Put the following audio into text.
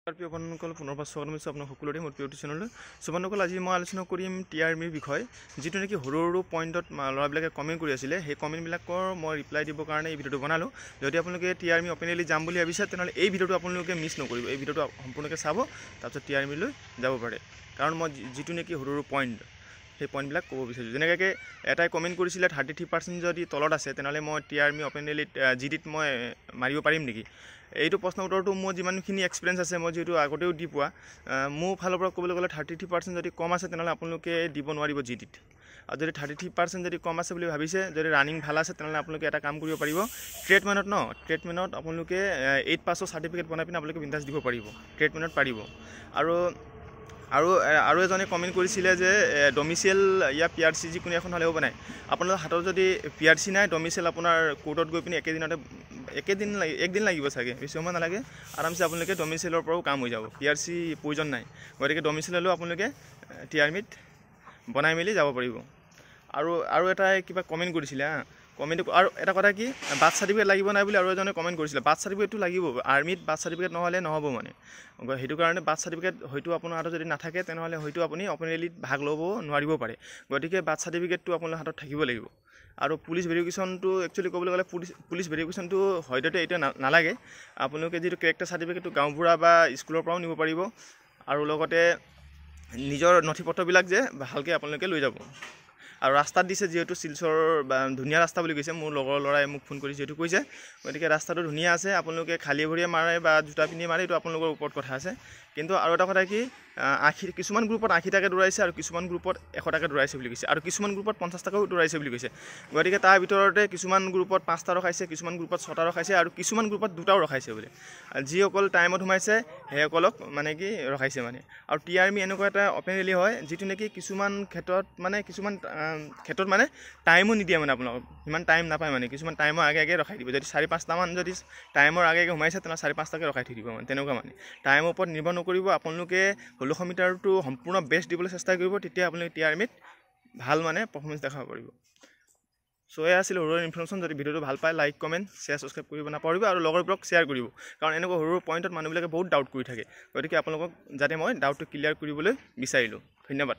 প্ৰিয় বন্ধুসকল পুনৰবাৰ স্বাগতম জনাইছোঁ আপোনাক সকলোৰে মোৰ প্ৰিয় চেনেললৈ। বন্ধুসকল আজি মই আলোচনা কৰিম টিআৰমিৰ বিষয়ে, যিটো নেকি সৰু সৰু পইণ্টত ল'ৰাবিলাকে কমেণ্ট কৰি আছিলে। সেই কমেণ্টবিলাকৰ মই ৰিপ্লাই দিবৰ কাৰণে এই ভিডিঅ'টো বনালোঁ। যদি আপোনালোকে টিআৰমি অপেনেলি যাম বুলি ভাবিছে তেনেহ'লে এই ভিডিঅ'টো আপোনালোকে মিছ নকৰিব। এই ভিডিঅ'টো সম্পূৰ্ণকৈ চাব, তাৰপিছত টিআৰমিলৈ যাব পাৰে। কাৰণ মই যিটো নেকি সৰু সৰু পইণ্ট সেই পইণ্টবিলাক ক'ব বিচাৰিছোঁ। যেনেকৈ এটাই কমেণ্ট কৰিছিলে 33% যদি তলত আছে তেনেহ'লে মই টিআৰমি অপেনেলিত জিডিত মই মাৰিব পাৰিম নেকি? এইটো প্ৰশ্ন উত্তৰটো মোৰ যিমানখিনি এক্সপিৰিয়েঞ্চ আছে, মই যিহেতু আগতেও দি পোৱা, মোৰ ফালৰ পৰা ক'বলৈ গ'লে 33% যদি কম আছে তেনেহ'লে আপোনালোকে দিব নোৱাৰিব জিডিত। আৰু যদি 33% যদি কম আছে বুলি ভাবিছে, যদি ৰানিং ভাল আছে তেনেহ'লে আপোনালোকে এটা কাম কৰিব পাৰিব, ট্ৰেডমেনত আপোনালোকে 8 পাছৰ চাৰ্টিফিকেট বনাই পিনে আপোনালোকে বিন্দাছ দিব পাৰিব। ট্ৰেডমেনত পাৰিব। আৰু এজনে কমেণ্ট কৰিছিলে যে ডমিচিয়েল ইয়াৰ PRC যিকোনো এখন হ'লেও বনায়। আপোনালোকৰ হাতত যদি PRC নাই, ডমিচিয়েল আপোনাৰ কোৰ্টত গৈ পিনে একদিন লাগিব চাগে, বেছি সময় নালাগে। আৰামছে আপোনালোকে ডমিচিয়েলৰ পৰাও কাম হৈ যাব। PRC প্ৰয়োজন নাই। গতিকে ডমিচিয়েল হ'লেও আপোনালোকে টিআৰমিত বনাই মেলি যাব পাৰিব। আৰু এটাই কিবা কমেণ্ট কৰিছিলে কমেণ্ট। আৰু এটা কথা কি, বাৰ্থ চাৰ্টিফিকেট লাগিব নাই বুলি আৰু এজনে কমেণ্ট কৰিছিলে। বাৰ্থ চাৰ্টিফিকেটটো লাগিব। আৰ্মিত বাৰ্থ চাৰ্টিফিকেট নহ'লে নহ'ব মানে। সেইটো কাৰণে বাৰ্থ চাৰ্টিফিকেট হয়তো আপোনাৰ হাতত যদি নাথাকে তেনেহ'লে হয়তো আপুনি অপেনেলিত ভাগ ল'ব নোৱাৰিব পাৰে। গতিকে বাৰ্থ চাৰ্টিফিকেটটো আপোনাৰ হাতত থাকিব লাগিব। আৰু পুলিচ ভেৰিফিকেশ্যনটো একচুৱেলি ক'বলৈ গ'লে পুলিচ ভেৰিফিকেশ্যনটো হয়তো এতিয়া নালাগে। আপোনালোকে যিটো কেৰেক্টাৰ চাৰ্টিফিকেটটো গাঁওবুঢ়া বা স্কুলৰ পৰাও নিব পাৰিব। আৰু লগতে নিজৰ নথি পত্ৰবিলাক যে ভালকৈ আপোনালোকে লৈ যাব। আৰু ৰাস্তাত দিছে যিহেতু শিলচৰ বা ধুনীয়া ৰাস্তা বুলি কৈছে, মোৰ লগৰ ল'ৰাই মোক ফোন কৰি যিহেতু কৈছে, গতিকে ৰাস্তাটো ধুনীয়া আছে। আপোনালোকে খালী ভৰিয়ে মাৰে বা জোতা পিন্ধি মাৰে, এইটো আপোনালোকৰ ওপৰত কথা আছে। কিন্তু আৰু এটা কথা কি, কিছুমান গ্ৰুপত 80 টাকৈ দৌৰাইছে আৰু কিছুমান গ্ৰুপত 100 টাকৈ দৌৰাইছে বুলি কৈছে, আৰু কিছুমান গ্ৰুপত 50 টাকাও দৌৰাইছে বুলি কৈছে। গতিকে তাৰ ভিতৰতে কিছুমান গ্ৰুপত 5টা ৰখাইছে, কিছুমান গ্ৰুপত 6টা ৰখাইছে, আৰু কিছুমান গ্ৰুপত 2টাও ৰখাইছে বোলে। যিসকল টাইমত সোমাইছে সেইসকলক মানে কি ৰখাইছে মানে। আৰু টিআৰমি এনেকুৱা এটা অপেনেলি হয় যিটো নেকি কিছুমান ক্ষেত্ৰত মানে টাইমো নিদিয়ে মানে, আপোনালোকক সিমান টাইম নাপায় মানে। কিছুমান টাইমৰ আগে ৰখাই দিব। যদি 4-5টামান যদি টাইমৰ আগে সোমাইছে তেনেহ'লে 4-5টাকৈ ৰখাই থৈ দিব মানে, তেনেকুৱা মানে। টাইমৰ ওপৰত নিৰ্ভৰ নকৰিব। আপোনালোকে 1600 মিটাৰটো সম্পূৰ্ণ বেষ্ট দিবলৈ চেষ্টা কৰিব, তেতিয়া আপোনালোকে টিআৰমিত ভাল মানে পাৰফৰ্মেঞ্চ দেখাব পাৰিব। এয়া আছিল সৰু ইনফৰ্মেশ্যন। যদি ভিডিঅ'টো ভাল পায় লাইক, কমেণ্ট, শ্বেয়াৰ, ছাবস্ক্ৰাইব কৰিব নাপাহৰিব। আৰু লগৰবোৰক শ্বেয়াৰ কৰিব, কাৰণ এনেকুৱা সৰু পইণ্টত মানুহবিলাকে বহুত ডাউট কৰি থাকে। গতিকে আপোনালোকক যাতে মই ডাউটটো ক্লিয়াৰ কৰিবলৈ বিচাৰিলোঁ। ধন্যবাদ।